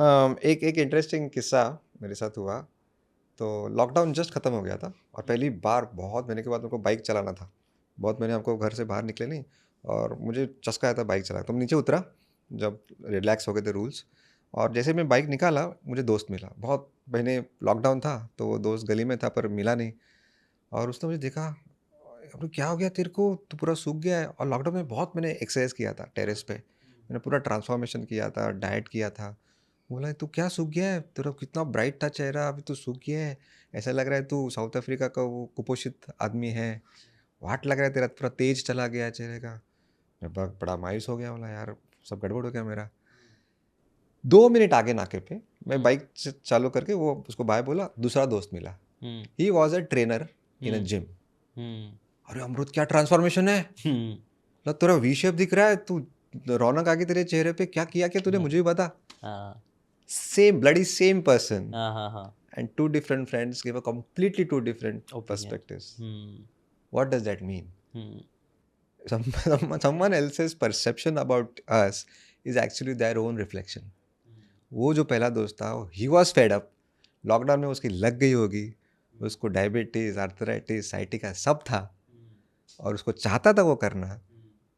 एक एक इंटरेस्टिंग किस्सा मेरे साथ हुआ। तो लॉकडाउन जस्ट ख़त्म हो गया था और पहली बार बहुत महीने के बाद मेरे को बाइक चलाना था। बहुत महीने हमको घर से बाहर निकले नहीं और मुझे चस्का आया था बाइक चला। तो मैं नीचे उतरा जब रिलैक्स हो गए थे रूल्स, और जैसे मैं बाइक निकाला मुझे दोस्त मिला। बहुत महीने लॉकडाउन था तो वो दोस्त गली में था पर मिला नहीं। और उसने मुझे देखा, अरे क्या हो गया तेरे को, तू पूरा सूख गया है। और लॉकडाउन में बहुत मैंने एक्सरसाइज किया था टेरेस पे, मैंने पूरा ट्रांसफॉर्मेशन किया था, डाइट किया था। बोला तू क्या सूख गया है, तेरा कितना ब्राइट था चेहरा, अभी तू सूख गया है, ऐसा लग रहा है तू साउथ अफ्रीका का वो कुपोषित आदमी है, वाट लग रहा है तेरा, पूरा तेज चला गया है चेहरे का। मैं बड़ा मायूस हो गया, बोला यार सब गड़बड़ हो गया मेरा। 2 मिनट आगे नाके पे मैं बाइक चालू करके वो उसको बाय बोला, दूसरा दोस्त मिला। He was a trainer in a gym. अरे अमरुद क्या ट्रांसफॉर्मेशन है, मतलब तेरा वी शेप दिख रहा है, तू रौनक आ गई तेरे चेहरे पे, क्या किया क्या तूने, मुझे भी बता। Same bloody same person and two different friends give a completely two different perspectives. What does that mean? Someone else's perception about us is actually their own reflection. वो जो पहला दोस्त था he was fed up, lockdown में उसकी लग गई होगी, उसको डायबिटीज, आर्थराइटिस, साइटिका सब था और उसको चाहता था वो करना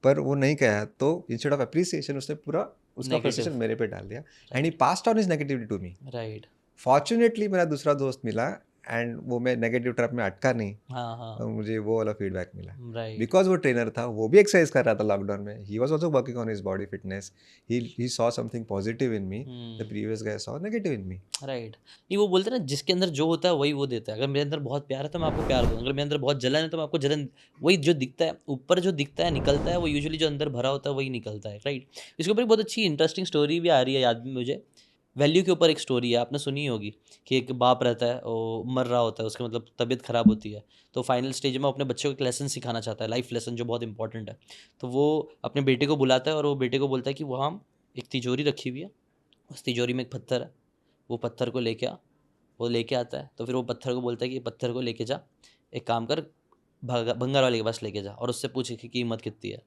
पर वो नहीं कहा। तो इंस्टेड ऑफ अप्रिसिएशन उसने पूरा उसका फ्रस्ट्रेशन मेरे पे डाल दिया and he passed on his negativity to me. Right. Fortunately मेरा दूसरा दोस्त मिला एंड वो मैं नेगेटिव ट्रैप में अटका नहीं। और मुझे वो वाला फीडबैक मिला बिकॉज वो ट्रेनर था, वो भी एक्सरसाइज कर रहा था लॉकडाउन में, he was also working on his body fitness, he saw something positive in me, the previous guy saw negative in me. Right. नहीं, वो बोलते हैं ना, जिसके अंदर जो होता है वही वो देता है। अगर मेरे अंदर बहुत प्यार है तो मैं आपको प्यार दूंगा, अगर मेरे अंदर बहुत जलन है तो मैं आपको जलन। वही जो दिखता है ऊपर, जो दिखता है निकलता है, वो यूजुअली जो अंदर भरा होता है वही निकलता है। राइट। इसके ऊपर बहुत अच्छी इंटरेस्टिंग स्टोरी भी आ रही है याद में मुझे। वैल्यू के ऊपर एक स्टोरी है, आपने सुनी होगी कि एक बाप रहता है, वो मर रहा होता है, उसका मतलब तबीयत ख़राब होती है। तो फाइनल स्टेज में अपने बच्चों को एक लेसन सिखाना चाहता है, लाइफ लेसन जो बहुत इंपॉर्टेंट है। तो वो अपने बेटे को बुलाता है और वो बेटे को बोलता है कि वहाँ एक तिजोरी रखी हुई है, उस तिजोरी में एक पत्थर है, वो पत्थर को लेके आ। वो लेके आता है तो फिर वो पत्थर को बोलता है कि पत्थर को लेके जा, एक काम कर, भंगार वाले के पास लेके जा और उससे पूछ कि कीमत कितनी है।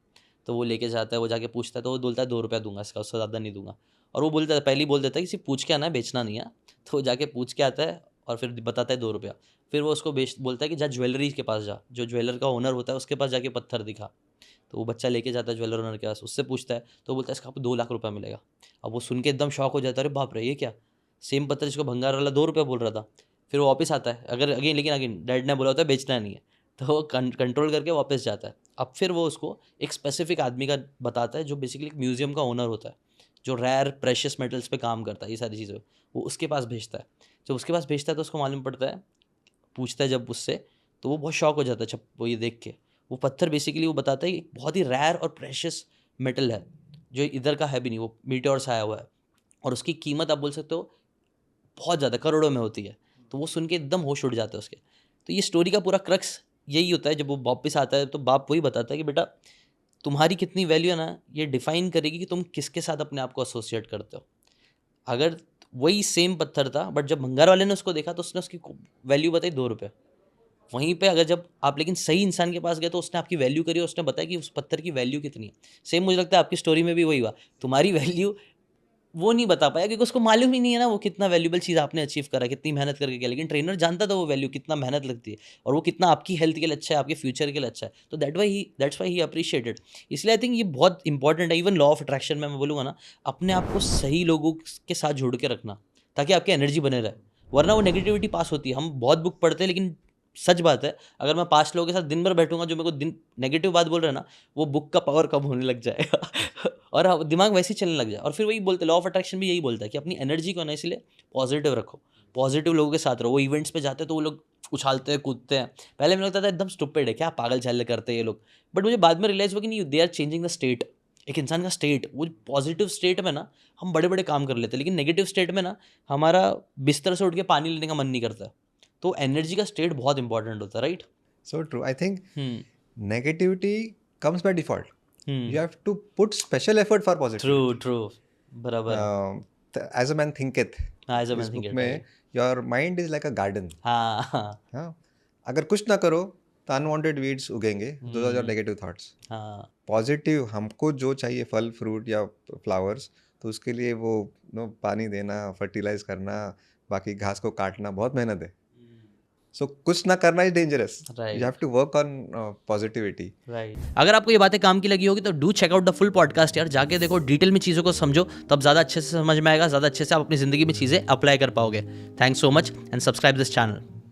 तो वो लेके जाता है, वो जाके पूछता है तो वो बोलता है 2 रुपया दूंगा इसका, उससे ज़्यादा नहीं दूंगा। और वो बोलता है, पहले ही बोल देता है कि सिर्फ पूछ के आना है, बेचना नहीं है। तो वो जाके पूछ के आता है और फिर बताता है 2 रुपया। फिर वो उसको बोलता है कि जा ज्वेलरी के पास जा, जो ज्वेलर का ओनर होता है उसके पास जाके पत्थर दिखा। तो वो बच्चा लेके जाता है ज्वेलर ओनर के पास, उससे पूछता है तो बोलता है इसका आपको 2 लाख रुपया मिलेगा। अब वो सुन के एकदम शॉक हो जाता है, अरे बाप रे ये क्या, सेम पत्थर जिसको भंगार वाला 2 रुपया बोल रहा था। फिर वो वापस आता है, अगर अगेन, लेकिन अगेन डैड ने बोला होता है बेचना नहीं है। तो वो कंट्रोल करके वापस जाता है। अब फिर वो उसको एक स्पेसिफिक आदमी का बताता है जो बेसिकली एक म्यूजियम का ओनर होता है, जो रेयर प्रेशियस मेटल्स पे काम करता है, ये सारी चीज़ें वो उसके पास भेजता है। जब उसके पास भेजता है तो उसको मालूम पड़ता है, पूछता है जब उससे, तो वो बहुत शॉक हो जाता है जब वो ये देख के। वो पत्थर बेसिकली वो बताता है कि बहुत ही रेयर और प्रेशियस मेटल है, जो इधर का है भी नहीं, वो मीटेओर से आया हुआ है। और उसकी कीमत आप बोल सकते हो बहुत ज़्यादा करोड़ों में होती है। तो वो सुन के एकदम होश उड़ जाता है उसके। तो ये स्टोरी का पूरा क्रक्स यही होता है, जब वो वापस आता है तो बाप वही बताता है कि बेटा तुम्हारी कितनी वैल्यू है ना, ये डिफाइन करेगी कि तुम किसके साथ अपने आप को एसोसिएट करते हो। अगर वही सेम पत्थर था बट जब भंगार वाले ने उसको देखा तो उसने उसकी वैल्यू बताई 2 रुपये। वहीं पे अगर जब आप लेकिन सही इंसान के पास गए तो उसने आपकी वैल्यू करी और उसने बताया कि उस पत्थर की वैल्यू कितनी है। सेम मुझे लगता है आपकी स्टोरी में भी वही हुआ, तुम्हारी वैल्यू वो नहीं बता पाया क्योंकि उसको मालूम ही नहीं है ना वो कितना वैल्यूबल चीज़ आपने अचीव करा, कितनी मेहनत करके किया। लेकिन ट्रेनर जानता था वो वैल्यू कितना मेहनत लगती है और वो कितना आपकी हेल्थ के लिए अच्छा है, आपके फ्यूचर के लिए अच्छा है। तो दैट्स वाई ही अप्रिशिएटेड। इसलिए आई थिंक ये बहुत इंपॉर्टेंट है। इवन लॉ ऑफ अट्रैक्शन में मैं बोलूँगा ना, अपने आप को सही लोगों के साथ जोड़ के रखना ताकि आपकी एनर्जी बने रहे, वरना वो नेगेटिविटी पास होती है। हम बहुत बुक पढ़ते हैं लेकिन सच बात है, अगर मैं 5 लोगों के साथ दिन भर बैठूंगा जो मेरे को दिन नेगेटिव बात बोल रहे हैं ना, वो बुक का पावर कम होने लग जाएगा और दिमाग वैसे ही चलने लग जाए। और फिर वही बोलते, लॉ ऑफ अट्रैक्शन भी यही बोलता है कि अपनी एनर्जी को ना इसलिए पॉजिटिव रखो, पॉजिटिव लोगों के साथ रहो। वो इवेंट्स पे जाते हैं तो वो लोग उछालते हैं, कूदते हैं। पहले मुझे लगता था एकदम स्टूपिड है, क्या पागल चाल करते हैं ये लोग। बट मुझे बाद में रियलाइज हुआ कि नहीं, they are changing the state. एक इंसान का स्टेट, वो पॉजिटिव स्टेट में ना हम बड़े बड़े काम कर लेते हैं, लेकिन नेगेटिव स्टेट में ना हमारा बिस्तर से उठ के पानी लेने का मन नहीं करता। तो एनर्जी का स्टेट बहुत इंपॉर्टेंट होता है, right. So true. I think negativity comes by default. You have to put special effort for positivity. True बराबर। As a man thinketh, as a is man book think में right. your mind is like a garden. हाँ हाँ, अगर कुछ ना करो तो unwanted weeds उगेंगे, those are your negative thoughts. हाँ पॉजिटिव हमको जो चाहिए, फल फ्रूट या फ्लावर्स, तो उसके लिए वो पानी देना, फर्टिलाइज करना, बाकी घास को काटना, बहुत मेहनत है। सो कुछ ना करना is dangerous. Right. You have to work on positivity. Right अगर आपको ये बातें काम की लगी होगी तो do check out the full podcast यार, जाके देखो, डिटेल में चीज़ों को समझो, तब ज़्यादा अच्छे से समझ में आएगा, ज़्यादा अच्छे से आप अपनी ज़िंदगी में चीज़ें अप्लाई कर पाओगे। Thanks so much and subscribe this channel.